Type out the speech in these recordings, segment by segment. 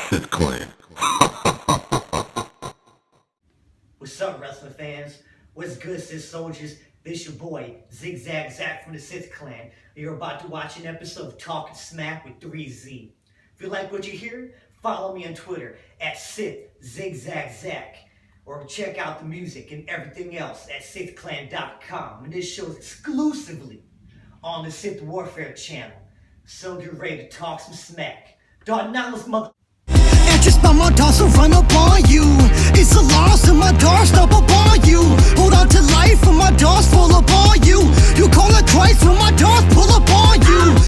SiTH Clan. What's up, wrestling fans? What's good, Sith soldiers? This your boy, Zig Zag Zag from the SiTH Clan. You're about to watch an episode of Talking Smack with 3Z. If you like what you hear, follow me on Twitter at SiTH Zig Zag Zag. Or check out the music and everything else at SiTHClan.com. And this show's exclusively on the Sith Warfare channel. So get ready to talk some smack. Darth mother. And just by my dots will run up on you. It's a loss and my doors stop up on you. Hold on to life when my doors fall upon you. You call it Christ when my doors pull up on you.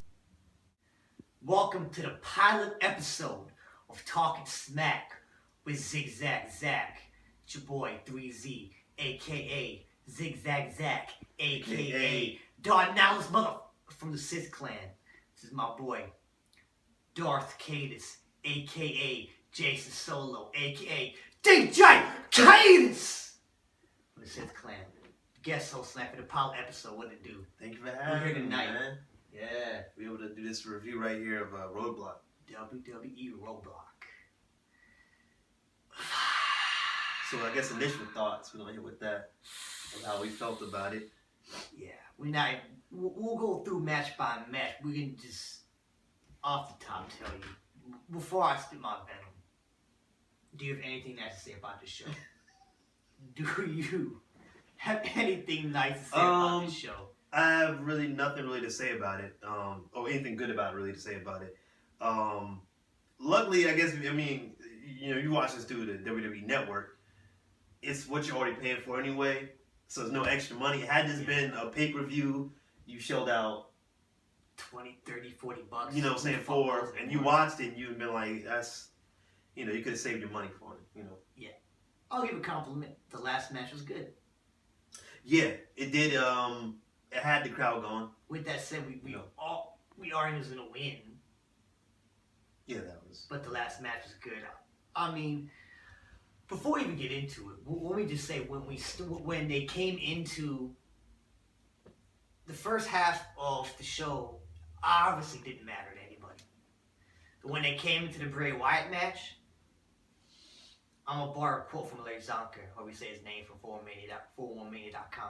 Welcome to the pilot episode of Talking Smack with Zig Zag Zag. It's your boy 3Z, aka Zig Zag Zag, aka Darth mother from the Sith Clan. This is my boy Darth Kaedus, aka Jason Solo, aka DJ Kaedus from the Sith Clan. Guest host tonight for the pilot episode. What it do? Thank you for having We're here me, tonight. man. Yeah, Be able to do this review right here of Roadblock. WWE Roadblock. So I guess initial thoughts, we're gonna hit with that, of how we felt about it. Yeah, we'll go through match by match. We can just off the top tell you before I spit my venom. Do you have anything nice to say about this show? Do you have anything nice to say about this show? I have really nothing really to say about it, or anything good about it really to say about it. Luckily, I guess, I mean, you know, you watch this through the WWE Network. It's what you're already paying for anyway, so there's no extra money. Had this been a pay-per-view, you shelled out 20, 30, 40 bucks. you know what I'm saying, for, and you watched it and you've been like, that's, you know, you could have saved your money for it, you know. Yeah. I'll give a compliment. The last match was good. Yeah, it did, it had the crowd going. With that said, we already was gonna win, Yeah, that was. but the last match was good. I mean, before we even get into it, let me just say when they came into the first half of the show, obviously didn't matter to anybody. But when they came into the Bray Wyatt match, I'm gonna borrow a quote from Larry Zonka, or we say his name from 411mania.com.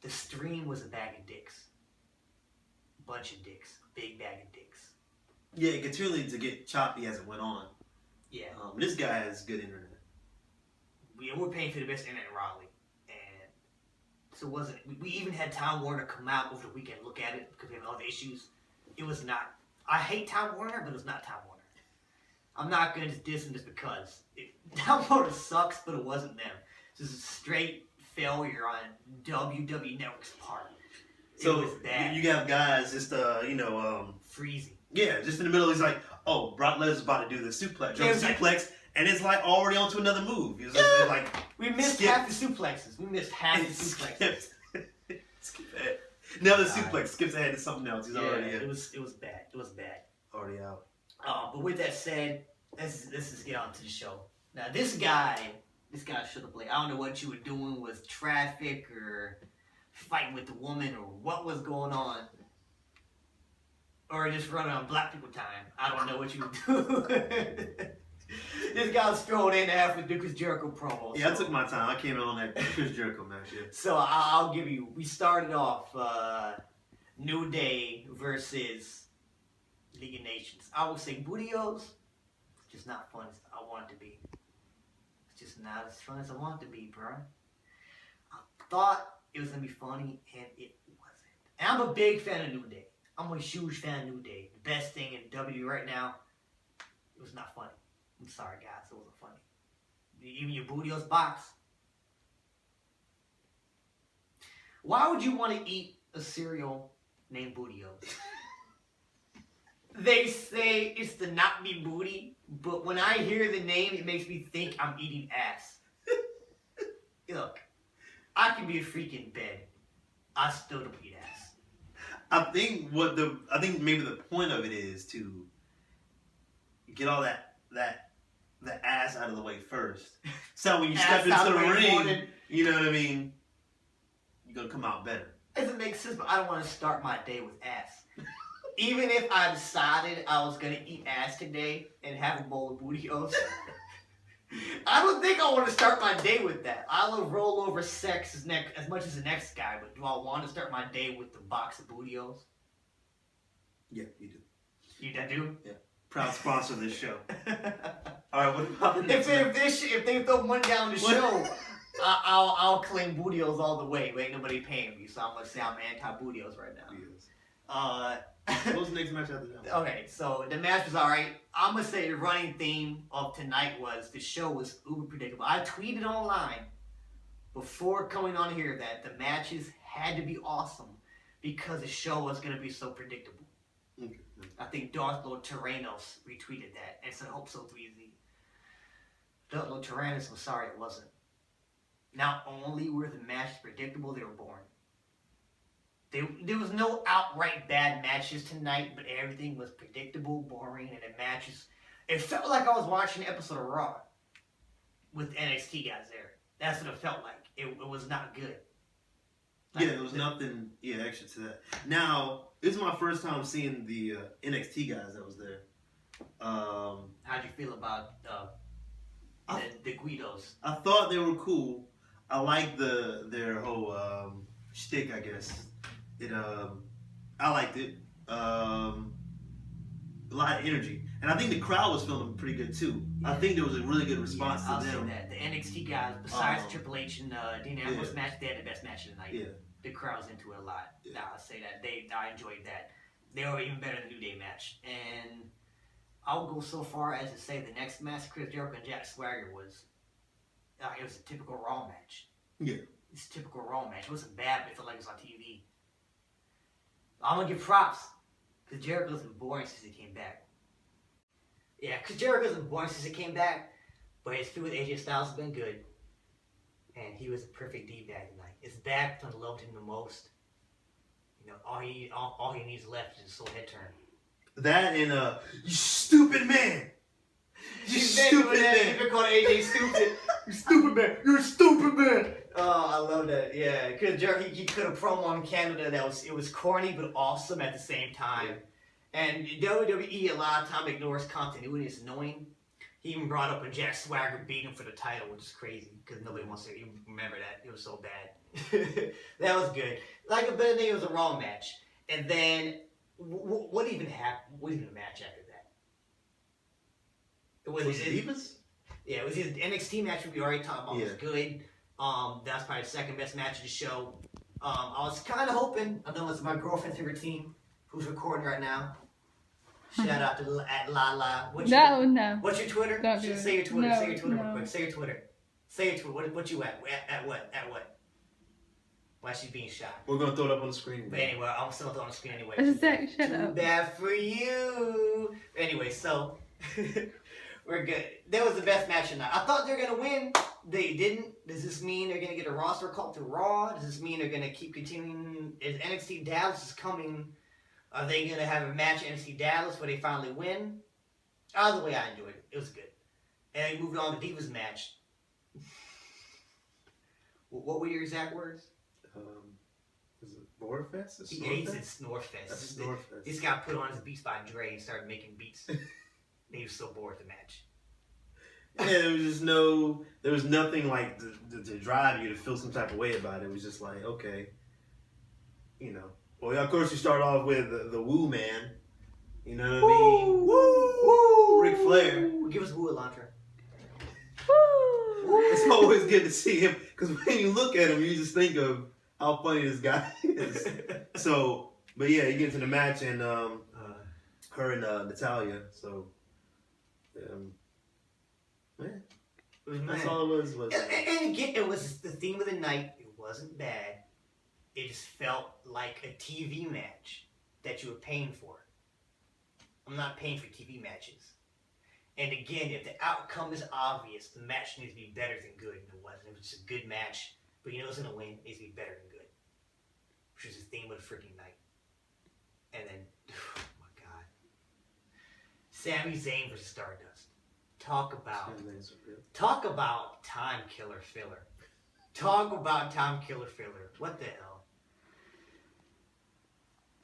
The stream was a bag of dicks. Bunch of dicks. Big bag of dicks. Yeah, it continued to get choppy as it went on. Yeah. This guy has good internet. We're paying for the best internet in Raleigh. And so it wasn't, we even had Time Warner come out over the weekend, look at it, because we have other issues. It was not, I hate Time Warner, but it was not Time Warner. I'm not going to diss them just because. Time Warner sucks, but it wasn't them. This is a straight failure on WWE Network's part. So it was bad. you have guys just, Freezing. yeah, just in the middle, he's like, oh, Brock Lesnar's about to do the suplex. Yeah, it was suplex, and it's like already on to another move. It's like, We missed skip. half the suplexes. We missed half the suplexes. Skip ahead. Now the suplex skips ahead to something else. He's already it was bad. It was bad. already out. But with that said, let's just get on to the show. Now this guy should have played. I don't know what you were doing with traffic or fighting with the woman or what was going on. Or just running on black people time. I don't know what you were doing. This guy was thrown in after the Chris Jericho promo. Yeah, I took my time. I came in on that Chris Jericho match, yeah. So I'll give you, we started off New Day versus League of Nations. I would say Budios, it's just not fun as I want it to be. It's just not as fun as I want it to be, bro. I thought it was going to be funny, and it wasn't. And I'm a big fan of New Day. I'm a huge fan of New Day. The best thing in WWE right now, it was not funny. I'm sorry, guys, it wasn't funny. Even your Budios box. Why would you want to eat a cereal named Budios? They say it's to not be booty, but when I hear the name, it makes me think I'm eating ass. Look, I can be a freak in bed. I still don't eat ass. I think maybe the point of it is to get all the ass out of the way first. So when you step into the ring, you know what I mean, you're gonna come out better. Doesn't make sense, but I don't want to start my day with ass. even if I decided I was gonna eat ass today and have a bowl of bootios, I don't think I want to start my day with that. I love rollover sex as much as the next guy, but do I want to start my day with the box of bootios? Yeah, you do. I do? Yeah. Proud sponsor of this show. All right, what about the next if they throw money down the show, I'll claim bootios all the way. Ain't nobody paying me, so I'm gonna say I'm anti-bootios right now. What was the next match after that? Okay, so the match was alright. I'm gonna say the running theme of tonight was the show was uber predictable. I tweeted online before coming on here that the matches had to be awesome because the show was gonna be so predictable. Okay. I think Darth Tyrannos retweeted that and said, "Hope so 3Z." Darth Tyrannos was sorry it wasn't. Not only were the matches predictable, they were boring. There was no outright bad matches tonight, but everything was predictable, boring, and the matches. It felt like I was watching an episode of Raw with NXT guys there. That's what it felt like. It was not good. Like, there was nothing extra to that. Now, this is my first time seeing the NXT guys that was there. How'd you feel about the Guidos? I thought they were cool. I liked their whole shtick, I guess. I liked it. A lot of energy, and I think the crowd was feeling pretty good too. Yeah. I think there was a really good response to them. I'll say that the NXT guys, besides Triple H and Dean Ambrose match, they had the best match of the night. Yeah. The crowd's into it a lot. Yeah. I'll say that I enjoyed that. They were even better than the New Day match, and I'll go so far as to say the next match, Chris Jericho and Jack Swagger was. It was a typical Raw match. Yeah. It's a typical Raw match. It wasn't bad, but it felt like it was on TV. I'm gonna give props. Because Jericho's been boring since he came back. Yeah, because Jericho's been boring since he came back, but his feud with AJ Styles has been good. And he was a perfect D-bag tonight. His back loved him the most. You know, all he needs left is a slow head turn. That and you stupid man! You stupid man! You've been calling AJ stupid. You stupid man! You're a stupid man! Oh, I love that. Yeah, because he could have promo on Canada it was corny but awesome at the same time. Yeah. And WWE a lot of time ignores continuity. It's annoying. He even brought up when Jack Swagger beat him for the title, which is crazy because nobody wants to even remember that. It was so bad. That was good. Like a better thing, it was a Raw match. And then what even happened? What even a match after that? Was it Divas? Yeah, it was the NXT match we already talked about. It was good. That's probably the second best match of the show. I was kind of hoping, I know it's my girlfriend's favorite team, who's recording right now. Shout out to at Lala. No. What's your Twitter? Don't do Say your Twitter. No, say your Twitter no. real quick. Say your Twitter. Say your Twitter. What you at? At what? At what? Why she's being shy? We're gonna throw it up on the screen. But anyway, I'm still throwing it on the screen anyway. Zach, shut Too up. bad for you. Anyway, so we're good. That was the best match tonight. I thought they were gonna win. They didn't. Does this mean they're gonna get a roster called to Raw? Does this mean they're gonna keep continuing? Is NXT Dallas is coming? Are they gonna have a match at NXT Dallas where they finally win? Either way, I enjoyed it. It was good. And we moved on to Divas match. What were your exact words? Is it Snorefest? Yeah, he said Snorefest. Snorefest. This got put on his Beats by Dre and started making beats. He was so bored with the match. Yeah, there was nothing like to drive you to feel some type of way about it. It was just like, okay, you know. Well, of course, you start off with the Woo Man. You know what I mean? Woo! Ric Flair. Give us Woo, Elantra. Woo! It's always good to see him because when you look at him, you just think of how funny this guy is. So, but yeah, you get into the match and her and Natalia. So, man, that's all it was. And again, it was the theme of the night. It wasn't bad. It just felt like a TV match that you were paying for. I'm not paying for TV matches. And again, if the outcome is obvious, the match needs to be better than good, and it wasn't. It was just a good match, but you know it's going to win. It needs to be better than good, which is the theme of the freaking night. And then, oh my God, Sami Zayn versus Stardust. Talk about time killer filler. Talk about time killer filler. What the hell?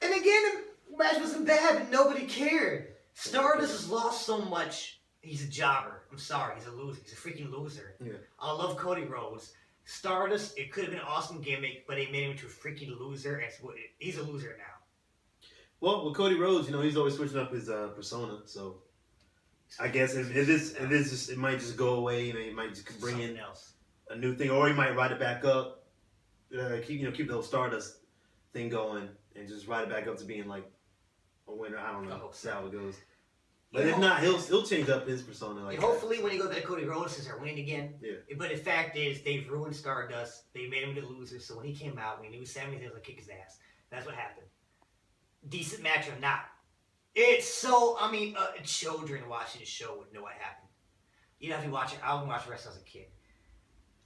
And again, Match wasn't bad, but nobody cared. Stardust has lost so much. He's a jobber. I'm sorry, he's a loser. He's a freaking loser. Yeah. I love Cody Rhodes. Stardust, it could have been an awesome gimmick, but they made him into a freaking loser, and he's a loser now. Well, with Cody Rhodes, he's always switching up his persona, so I guess it might just go away. It might just bring Something in else. a new thing, or he might ride it back up. Keep the whole Stardust thing going, and just ride it back up to being like a winner. I don't know. See how it goes. But if not, he'll change up his persona. Like hopefully, when he goes back to Cody Rhodes, since they're winning again. Yeah. But the fact is, they've ruined Stardust. They made him the loser. So when he came out, we knew Sami Zayn was gonna kick his ass. That's what happened. Decent match or not, it's so. Children watching the show would know what happened. You know, if you watch it, I was watching wrestling as a kid.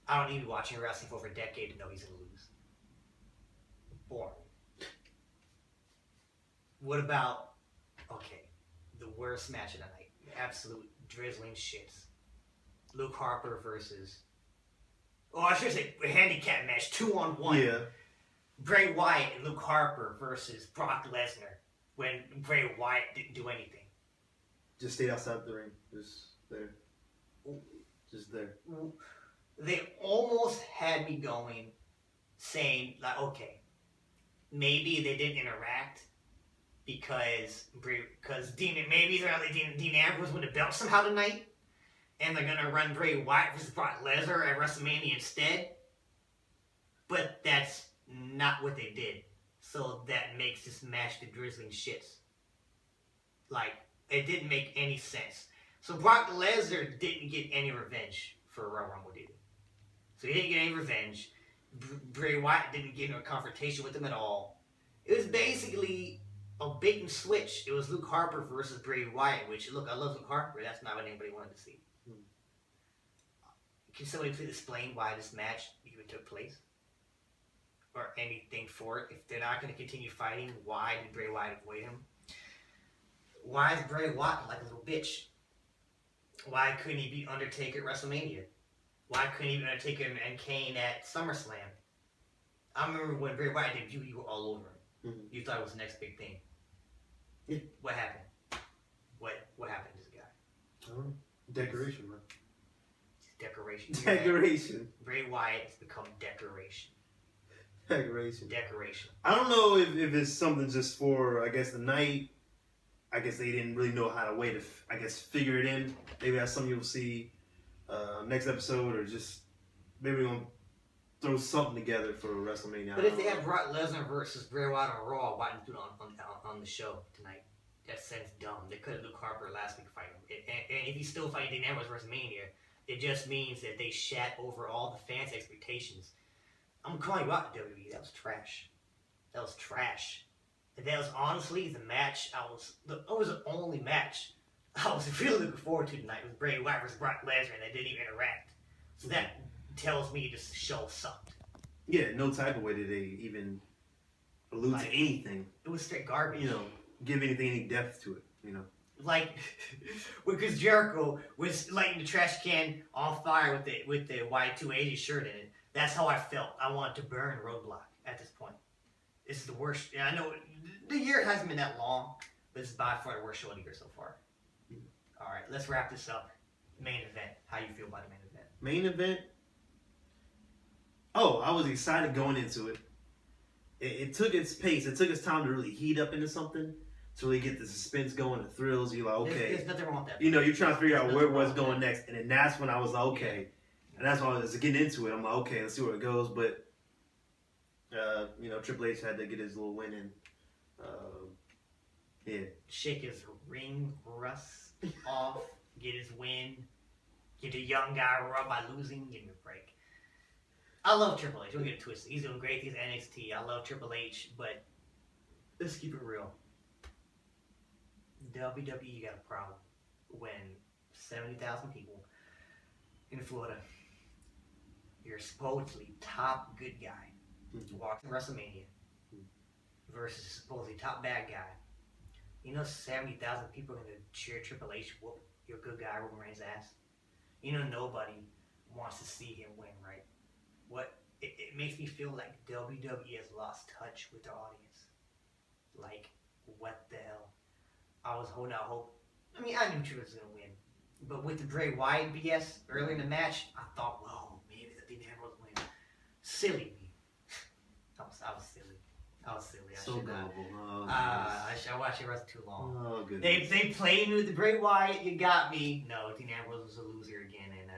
I don't need to be watching wrestling for over a decade to know he's gonna lose. Boring. What about the worst match of the night? Absolute drizzling shits. Luke Harper versus. Oh, I should say a handicap match, 2-on-1. Yeah. Bray Wyatt and Luke Harper versus Brock Lesnar when Bray Wyatt didn't do anything. Just stayed outside the ring. Just there. Just there. They almost had me going, saying, like, okay, maybe they didn't interact because Dean Ambrose won the belt somehow tonight, and they're going to run Bray Wyatt versus Brock Lesnar at WrestleMania instead. But that's not what they did. So that makes this match the drizzling shits. Like, it didn't make any sense. So Brock Lesnar didn't get any revenge for Royal Rumble, did he? So he didn't get any revenge. Bray Wyatt didn't get into a confrontation with him at all. It was basically a bait and switch. It was Luke Harper versus Bray Wyatt, which, look, I love Luke Harper. That's not what anybody wanted to see. Can somebody please explain why this match even took place? Or anything for it? If they're not going to continue fighting, why did Bray Wyatt avoid him? Why is Bray Wyatt like a little bitch? Why couldn't he beat Undertaker at WrestleMania? Why couldn't he beat Undertaker and Kane at SummerSlam? I remember when Bray Wyatt debuted, you were all over him. Mm-hmm. You thought it was the next big thing. Yeah. What happened? What happened to this guy? Oh, decoration, man. Decoration. Decoration. Bray Wyatt has become decoration. Decoration. I don't know if it's something just for, I guess, the night. I guess they didn't really know how to wait to, figure it in. Maybe that's something you'll see next episode, or just maybe we're going to throw something together for WrestleMania. But if they have Brock Lesnar versus Bray Wyatt on Raw, why didn't do it on the show tonight? That sounds dumb. They could have Luke Harper last week fighting him. And if he's still fighting Dean Ambrose versus Mania, it just means that they shat over all the fans' expectations. I'm calling you out, WWE. That was trash. That was trash. And that was honestly the match it was the only match I was really looking forward to tonight with Bray Wyatt versus Brock Lesnar, and they didn't even interact. So that tells me this show sucked. Yeah, no type of way did they even allude to anything. It was straight garbage. Give anything any depth to it, Like, because Jericho was lighting the trash can on fire with the Y280 shirt in it. That's how I felt. I wanted to burn Roadblock at this point. This is the worst. I know the year hasn't been that long, but this is by far the worst show of the year so far. All right, let's wrap this up. Main event. How you feel about the main event? Main event? Oh, I was excited going into it. It took its pace. It took its time to really heat up into something, to really get the suspense going, the thrills. You're like, okay. There's nothing wrong with that. You're trying to figure out where what's going next. And then that's when I was like, okay. And that's when I was getting into it. I'm like, okay, let's see where it goes. But, Triple H had to get his little win in. Yeah. Shake his ring rust off, get his win, get a young guy rub by losing, give him a break. I love Triple H. Don't get it twisted. He's doing great. He's NXT. I love Triple H, but let's keep it real. WWE got a problem when 70,000 people in Florida, your supposedly top good guy, walks in WrestleMania versus supposedly top bad guy. 70,000 people are going to cheer Triple H whoop your good guy Roman Reigns' ass. Nobody wants to see him win, right? It makes me feel like WWE has lost touch with their audience. Like, what the hell? I was holding out hope. I mean, I knew Triple H was gonna win, but with the Bray Wyatt BS early in the match, I thought, whoa, maybe the Dean Ambrose win. Silly me. I was silly. I was silly. I So should not. gullible. I watched it rest too long. Oh, goodness. They played with the Bray Wyatt. You got me. No, Dean Ambrose was a loser again, and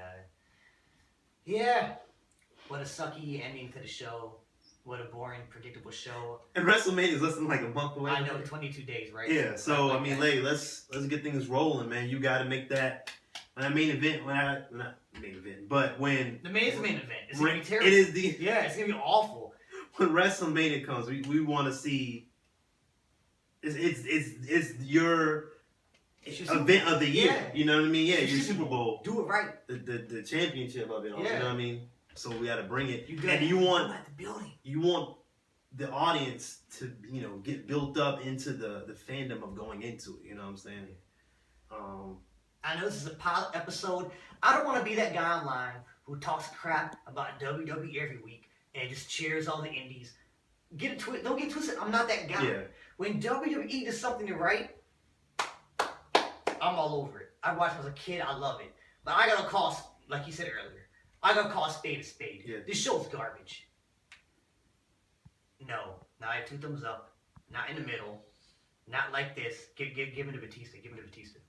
yeah, what a sucky ending to the show. What a boring, predictable show. And WrestleMania is less than like a month away. I know, 22 days, right? Yeah, so I mean, let's get things rolling, man. You got to make that main event. Not main event, but when the main event, it's gonna be terrible. It is the it's gonna be awful. When WrestleMania comes, we want to see. It's your event of the year. Yeah. You know what I mean? Yeah, your Super Bowl. Do it right. The championship of it all. Yeah. You know what I mean? So we got to bring it. You want at the building. You want the audience to get built up into the fandom of going into it. You know what I'm saying? I know this is a pilot episode. I don't want to be that guy online who talks crap about WWE every week and just cheers all the indies. Don't get twisted. I'm not that guy. Yeah. When WWE does something right, I'm all over it. I watched when I was a kid. I love it. But I gotta call, like you said earlier, I gotta call a spade a spade. Yeah. This show's garbage. No. Now I have 2 thumbs up. Not in the middle. Not like this. Give me the Batista. Give me the Batista.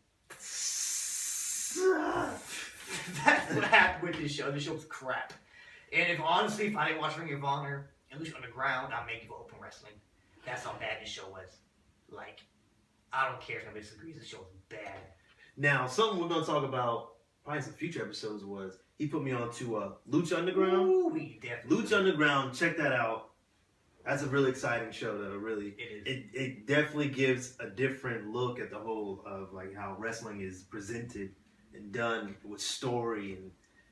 That's what happened with this show. This show was crap. And if I didn't watch Ring of Honor, at least Underground, I'll make it open wrestling. That's how bad this show was. Like, I don't care if anybody disagrees. This show was bad. Now, something we're gonna talk about probably some future episodes was he put me on to Lucha Underground. Ooh, we definitely. Lucha Underground, check that out. That's a really exciting show. It is. It definitely gives a different look at the whole of like how wrestling is presented and done with story, and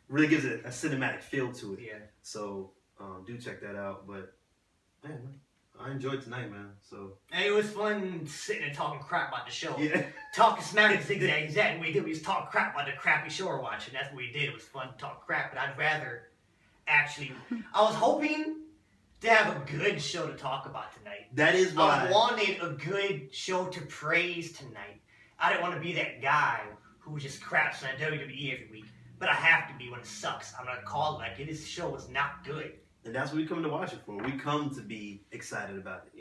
really gives it a cinematic feel to it. Yeah. So do check that out. But man, I enjoyed tonight, man. So And it was fun sitting and talking crap about the show. yeah, Talking smack and Zig Zag Zag. What we did was talk crap about the crappy show we're watching. That's what we did. It was fun to talk crap. But I'd rather actually. I was hoping to have a good show to talk about tonight. that is why. I wanted a good show to praise tonight. I didn't want to be that guy who just craps on WWE every week. But I have to be when it sucks. I'm going to call it like it. This show was not good. And that's what we come to watch it for. We come to be excited about it,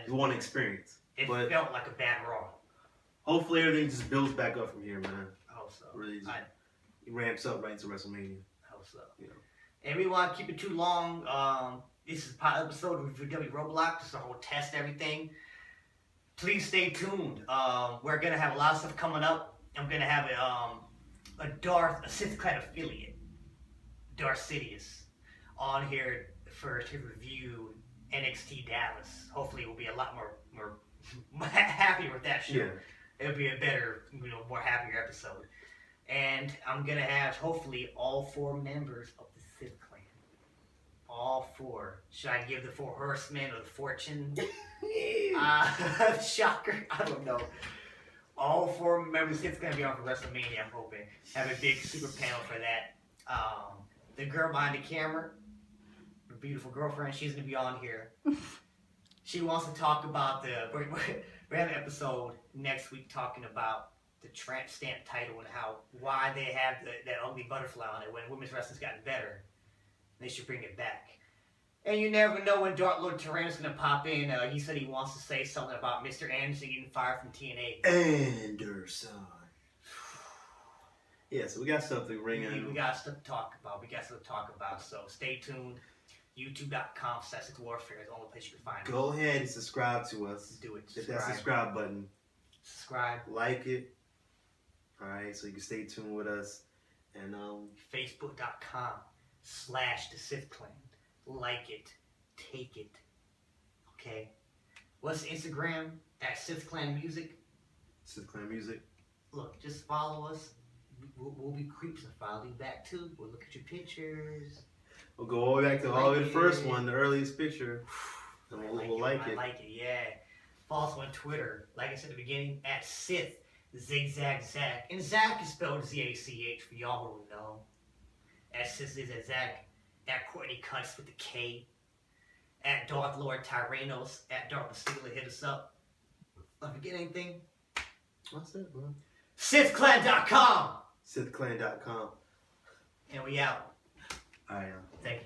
We want to experience. It But felt like a bad Raw. hopefully everything just builds back up from here, man. I hope so. Really just I ramps up right into WrestleMania. hope so. You know. And we want to keep it too long. This is a pilot episode of WWE Roadblock. Just a whole test, everything. Please stay tuned. We're going to have a lot of stuff coming up. I'm going to have a SiTH Clan affiliate, Darth Kaedus, on here to review NXT Dallas. Hopefully we'll be a lot more happier with that show. Yeah. It'll be a better, more happier episode. And I'm going to have, hopefully, all 4 members of the SiTH Clan. All 4. Should I give the 4 horsemen of the fortune? Shocker. I don't know. All 4 members of the SiTH Clan will be on for WrestleMania, I'm hoping. Have a big super panel for that. The girl behind the camera, her beautiful girlfriend, she's going to be on here. She wants to talk about we're having an episode next week talking about the tramp stamp title and why they have that ugly butterfly on it when women's wrestling's gotten better. They should bring it back. And you never know when Dark Lord Tyranno's going to pop in. He said he wants to say something about Mr. Anderson getting fired from TNA. Anderson. Yeah, so we got stuff to ring in. We got stuff to talk about. So stay tuned. YouTube.com/SiTH Warfare is the only place you can find it. Go ahead and subscribe to us. Do it. Hit that subscribe button. Subscribe. Like it. Alright, so you can stay tuned with us. And Facebook.com/the SiTH Clan. Like it. Take it. Okay? What's Instagram? @SiTH Clan Music. SiTH Clan Music. Look, just follow us. We'll be creeps and follow you back too. We'll look at your pictures. We'll go all the way back to the first one, the earliest picture. And we'll like it. I like it, yeah. Follow us on Twitter. Like I said at the beginning, @SiTH Zig Zag Zag. And Zach is spelled ZACH for y'all who know. @SiTH Zig Zag Zag. @Courtney Cuts with the K. @Darth Lord Tyrannos. @Darth Steeler. Hit us up. I forget anything? That's it, bro. SiTHclan.com. SiTHclan.com. And we out. All right. Thank you.